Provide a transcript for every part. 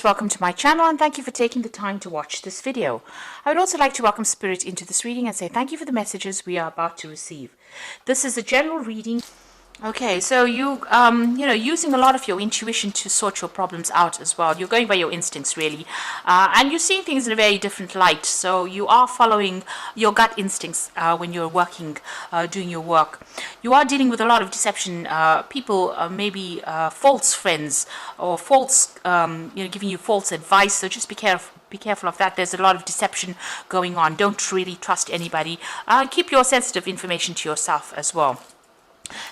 Welcome to my channel and thank you for taking the time to watch this video. I would also like to welcome Spirit into this reading and say thank you for the messages we are about to receive. This is a general reading. Okay, so using a lot of your intuition to sort your problems out as well. You're going by your instincts, really. And you're seeing things in a very different light. So you are following your gut instincts when you're working, doing your work. You are dealing with a lot of deception. People, maybe false friends or false, giving you false advice. So just be careful. Be careful of that. There's a lot of deception going on. Don't really trust anybody. Keep your sensitive information to yourself as well.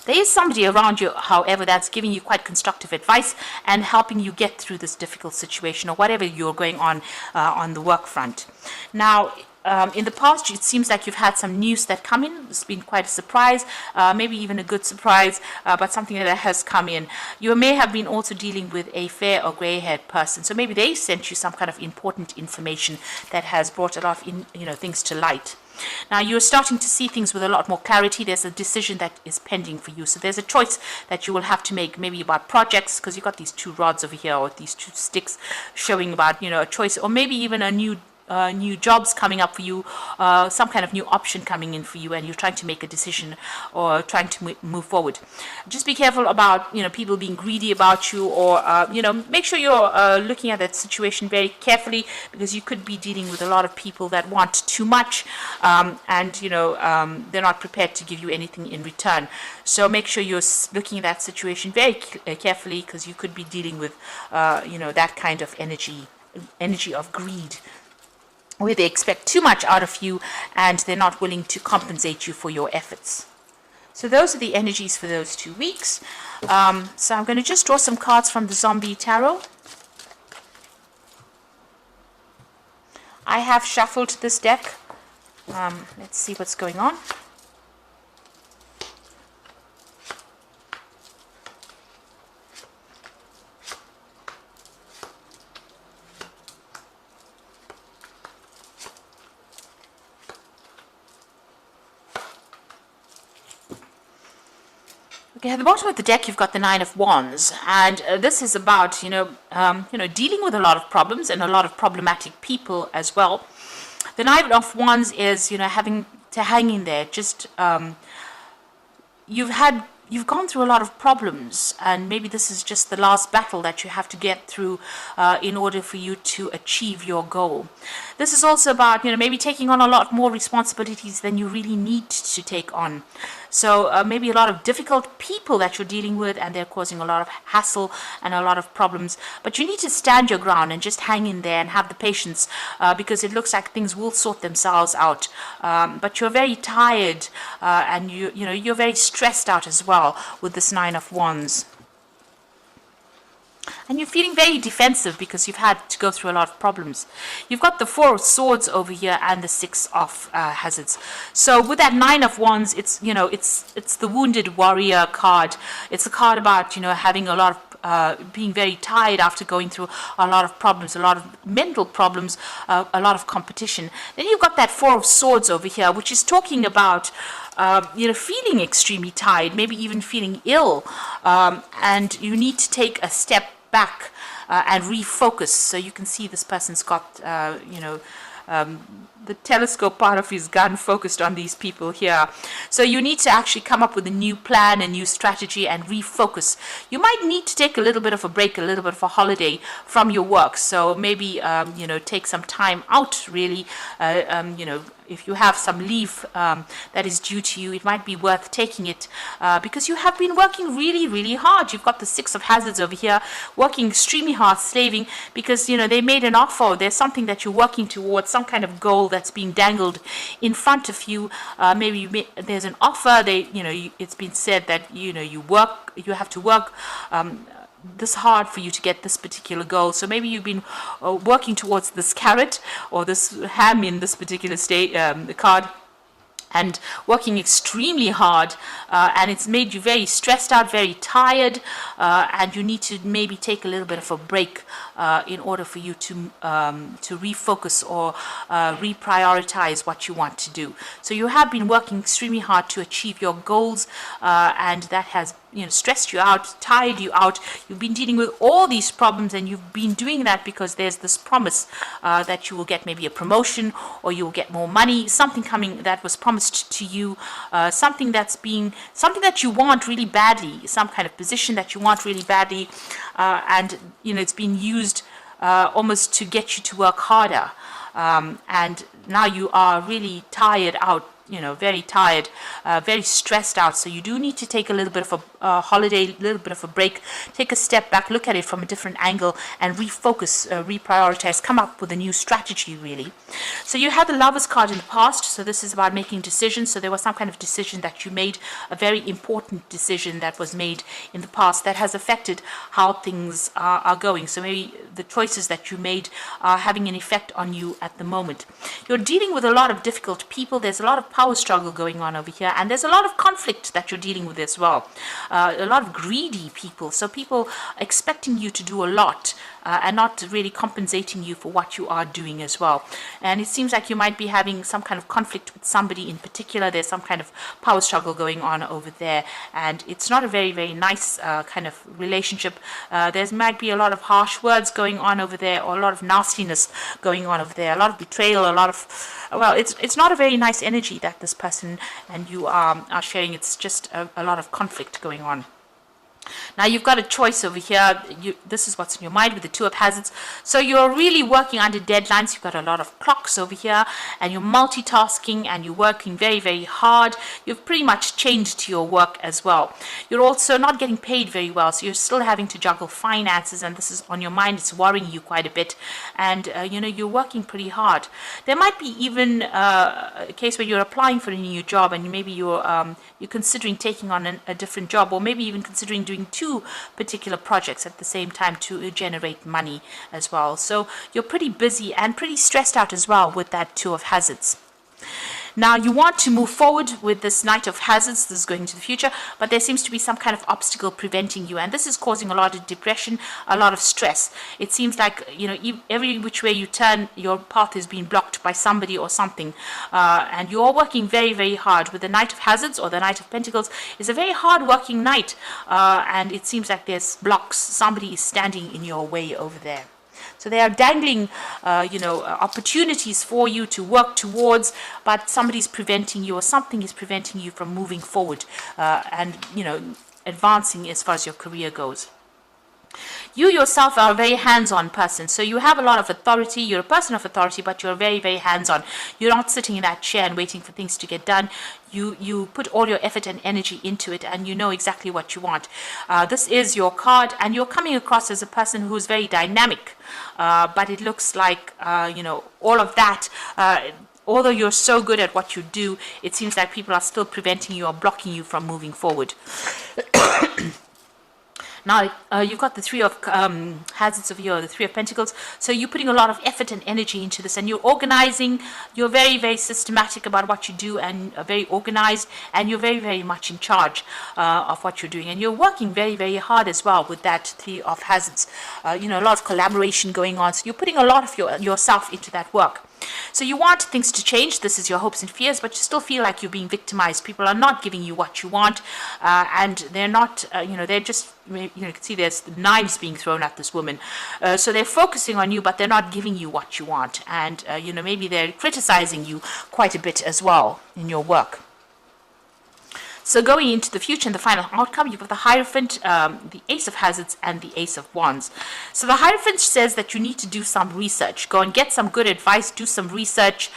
There is somebody around you, however, that's giving you quite constructive advice and helping you get through this difficult situation or whatever you're going on the work front. Now, in the past, it seems like you've had some news that come in. It's been quite a surprise, maybe even a good surprise, but something that has come in. You may have been also dealing with a fair or gray-haired person, so maybe they sent you some kind of important information that has brought a lot of things to light. Now you're starting to see things with a lot more clarity. There's a decision that is pending for you. So there's a choice that you will have to make, maybe about projects, because you've got these two rods over here, or these two sticks showing about, a choice, or maybe even a new jobs coming up for you, some kind of new option coming in for you, and you're trying to make a decision or trying to move forward. Just be careful about people being greedy about you, or make sure you're looking at that situation very carefully, because you could be dealing with a lot of people that want too much, and they're not prepared to give you anything in return. So make sure you're looking at that situation very carefully, because you could be dealing with that kind of energy of greed, where they expect too much out of you and they're not willing to compensate you for your efforts. So those are the energies for those 2 weeks. So I'm going to just draw some cards from the Zombie Tarot. I have shuffled this deck. Let's see what's going on. Okay, at the bottom of the deck, you've got the Nine of Wands, and this is about, dealing with a lot of problems and a lot of problematic people as well. The Nine of Wands is, having to hang in there. Just, you've gone through a lot of problems, and maybe this is just the last battle that you have to get through in order for you to achieve your goal. This is also about, maybe taking on a lot more responsibilities than you really need to take on. So maybe a lot of difficult people that you're dealing with, and they're causing a lot of hassle and a lot of problems. But you need to stand your ground and just hang in there and have the patience, because it looks like things will sort themselves out. But you're very tired, and you're very stressed out as well with this Nine of Wands. And you're feeling very defensive because you've had to go through a lot of problems. You've got the Four of Swords over here and the Six of Hazards. So with that Nine of Wands, it's the Wounded Warrior card. It's a card about having a lot of being very tired after going through a lot of problems, a lot of mental problems, a lot of competition. Then you've got that Four of Swords over here, which is talking about feeling extremely tired, maybe even feeling ill, and you need to take a step back and refocus. So you can see this person's got the telescope part of his gun focused on these people here. So you need to actually come up with a new plan, a new strategy, and refocus. You might need to take a little bit of a break, a little bit of a holiday from your work. So maybe take some time out, really. If you have some leave that is due to you, it might be worth taking it, because you have been working really, really hard. You've got the Six of Hazards over here, working extremely hard, slaving, because they made an offer. There's something that you're working towards, some kind of goal that's being dangled in front of you. There's an offer. It's been said that you have to work this hard for you to get this particular goal. So maybe you've been working towards this carrot or this ham in this particular card, and working extremely hard, and it's made you very stressed out, very tired, and you need to maybe take a little bit of a break in order for you to refocus or reprioritize what you want to do. So you have been working extremely hard to achieve your goals, and that has stressed you out, tired you out. You've been dealing with all these problems, and you've been doing that because there's this promise that you will get maybe a promotion, or you will get more money, something coming that was promised to you, something that you want really badly, some kind of position that you want really badly, and it's been used almost to get you to work harder, and now you are really tired out, very tired, very stressed out. So you do need to take a little bit of a holiday, a little bit of a break, take a step back, look at it from a different angle, and refocus, reprioritize, come up with a new strategy, really. So you had the Lovers card in the past, so this is about making decisions. So there was some kind of decision that you made, a very important decision that was made in the past that has affected how things are going. So maybe the choices that you made are having an effect on you at the moment. You're dealing with a lot of difficult people. There's a lot of power struggle going on over here, and there's a lot of conflict that you're dealing with as well. A lot of greedy people, so people expecting you to do a lot and not really compensating you for what you are doing as well. And it seems like you might be having some kind of conflict with somebody in particular. There's some kind of power struggle going on over there, and it's not a very, very nice kind of relationship. There might be a lot of harsh words going on over there, or a lot of nastiness going on over there, a lot of betrayal, a lot of, well, it's not a very nice energy that this person and you are sharing. It's just a lot of conflict going on. Now you've got a choice over here. This is what's in your mind with the Two of Hazards. So you're really working under deadlines. You've got a lot of clocks over here, and you're multitasking, and you're working very, very hard. You've pretty much changed your work as well. You're also not getting paid very well, so you're still having to juggle finances, and this is on your mind. It's worrying you quite a bit, and you're working pretty hard. There might be even a case where you're applying for a new job, and maybe you're considering taking on a different job, or maybe even considering doing two particular projects at the same time to generate money as well. So you're pretty busy and pretty stressed out as well with that Two of Hazards. Now you want to move forward with this Knight of Hazards. This is going into the future, but there seems to be some kind of obstacle preventing you, and this is causing a lot of depression, a lot of stress. It seems like every which way you turn, your path is being blocked by somebody or something, and you're working very, very hard. With the Knight of Hazards or the Knight of Pentacles, is a very hard working knight, and it seems like there's blocks. Somebody is standing in your way over there. So they are dangling, opportunities for you to work towards, but somebody's preventing you, or something is preventing you from moving forward and advancing as far as your career goes. You yourself are a very hands-on person, so you have a lot of authority. You're a person of authority, but you're very, very hands-on. You're not sitting in that chair and waiting for things to get done. You put all your effort and energy into it, and you know exactly what you want. This is your card, and you're coming across as a person who's very dynamic, but it looks like, all of that, although you're so good at what you do, it seems like people are still preventing you or blocking you from moving forward. Now, you've got the Three of Hazards over here, the Three of Pentacles. So you're putting a lot of effort and energy into this, and you're organizing. You're very, very systematic about what you do, and very organized, and you're very, very much in charge of what you're doing. And you're working very, very hard as well with that Three of Hazards. A lot of collaboration going on. So you're putting a lot of yourself into that work. So you want things to change. This is your hopes and fears, but you still feel like you're being victimized. People are not giving you what you want, and they're not, they're just, you can see there's knives being thrown at this woman. So they're focusing on you, but they're not giving you what you want. And, maybe they're criticizing you quite a bit as well in your work. So going into the future and the final outcome, you've got the Hierophant, the Ace of Hazards, and the Ace of Wands. So the Hierophant says that you need to do some research. Go and get some good advice, do some research.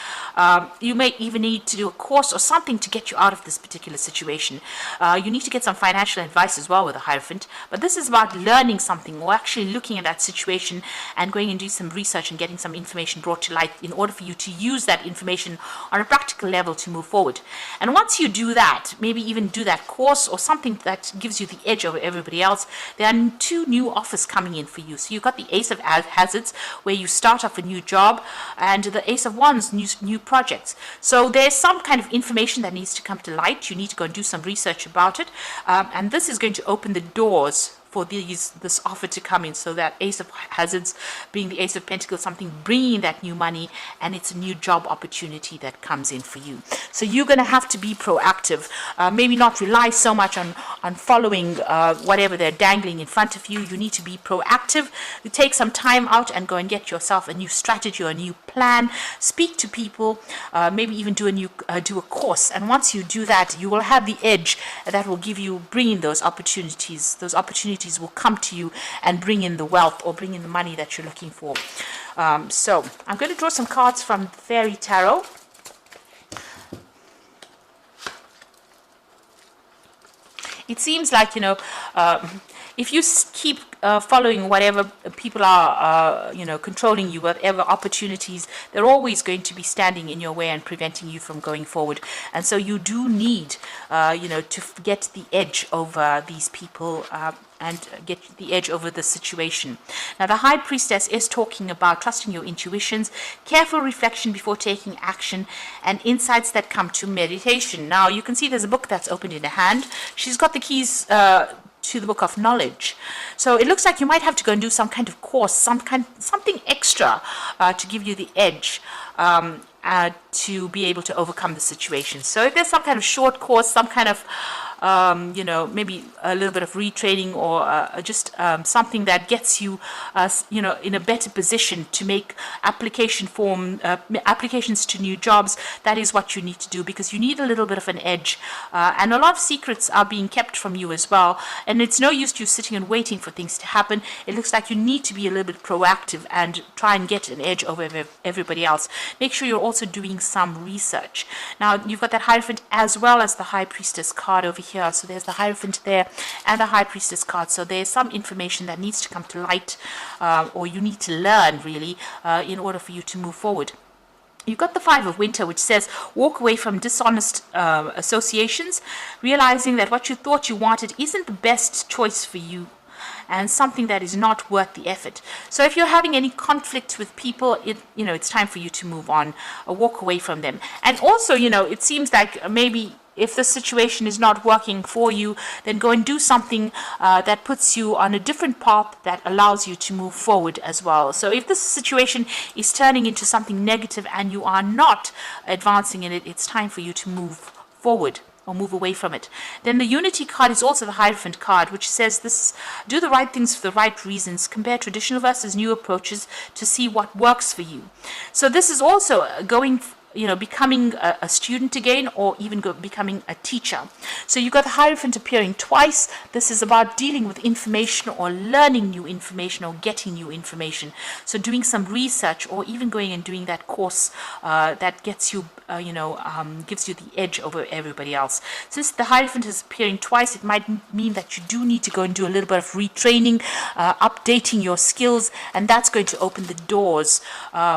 You may even need to do a course or something to get you out of this particular situation. You need to get some financial advice as well with the Hierophant. But this is about learning something, or actually looking at that situation and going and do some research and getting some information brought to light in order for you to use that information on a practical level to move forward. And once you do that, maybe even do that course or something that gives you the edge over everybody else, there are two new offers coming in for you. So you've got the Ace of Hazards, where you start off a new job, and the Ace of Wands, new projects. So there's some kind of information that needs to come to light. You need to go and do some research about it, and this is going to open the doors for this offer to come in. So that Ace of Hazards being the Ace of Pentacles, something bringing that new money, and it's a new job opportunity that comes in for you. So you're going to have to be proactive. Maybe not rely so much on following whatever they're dangling in front of you. You need to be proactive. You take some time out and go and get yourself a new strategy or a new plan. Speak to people, maybe even do a course. And once you do that, you will have the edge that will bring in those opportunities. Those opportunities will come to you and bring in the wealth or bring in the money that you're looking for. So I'm going to draw some cards from Fairy Tarot. It seems like, if you keep following whatever people are, controlling you, whatever opportunities, they're always going to be standing in your way and preventing you from going forward. And so you do need, to get the edge over these people and get the edge over the situation. Now, the High Priestess is talking about trusting your intuitions, careful reflection before taking action, and insights that come to meditation. Now, you can see there's a book that's opened in her hand. She's got the keys to the book of knowledge. So it looks like you might have to go and do some kind of course, something extra to give you the edge to be able to overcome the situation. So if there's some kind of short course, some kind of maybe a little bit of retraining or just something that gets you, in a better position to make applications to new jobs, that is what you need to do, because you need a little bit of an edge. And a lot of secrets are being kept from you as well. And it's no use you sitting and waiting for things to happen. It looks like you need to be a little bit proactive and try and get an edge over everybody else. Make sure you're also doing some research. Now, you've got that Hierophant as well as the High Priestess card over here. So there's the Hierophant there and the High Priestess card. So there's some information that needs to come to light, or you need to learn really, in order for you to move forward. You've got the Five of Winter, which says walk away from dishonest associations, realizing that what you thought you wanted isn't the best choice for you, and something that is not worth the effort. So if you're having any conflict with people, it's time for you to move on, or walk away from them. And also, it seems like maybe if the situation is not working for you, then go and do something that puts you on a different path that allows you to move forward as well. So if this situation is turning into something negative and you are not advancing in it, it's time for you to move forward or move away from it. Then the Unity card is also the Hierophant card, which says this: do the right things for the right reasons, compare traditional versus new approaches to see what works for you. So this is also becoming a student again, or even becoming a teacher. So you've got the Hierophant appearing twice. This is about dealing with information or learning new information or getting new information. So doing some research, or even going and doing that course that gets you, gives you the edge over everybody else. Since the Hierophant is appearing twice, it might mean that you do need to go and do a little bit of retraining, updating your skills, and that's going to open the doors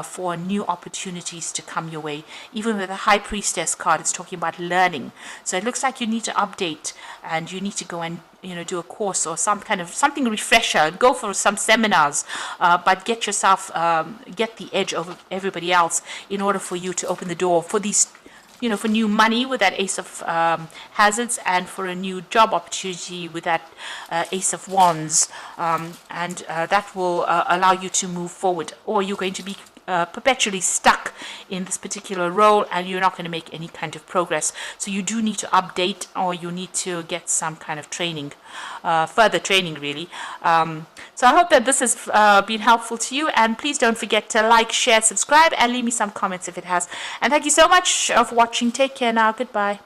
for new opportunities to come your way. Even with the High Priestess card, it's talking about learning. So it looks like you need to update, and you need to go and do a course or something refresher. Go for some seminars, but get yourself get the edge over everybody else in order for you to open the door for these, for new money with that Ace of Hazards, and for a new job opportunity with that Ace of Wands, and that will allow you to move forward. Or you're going to be perpetually stuck in this particular role, and you're not going to make any kind of progress. So you do need to update, or you need to get some kind of training, further training really. So I hope that this has been helpful to you, and please don't forget to like, share, subscribe, and leave me some comments if it has. And thank you so much for watching. Take care now. Goodbye.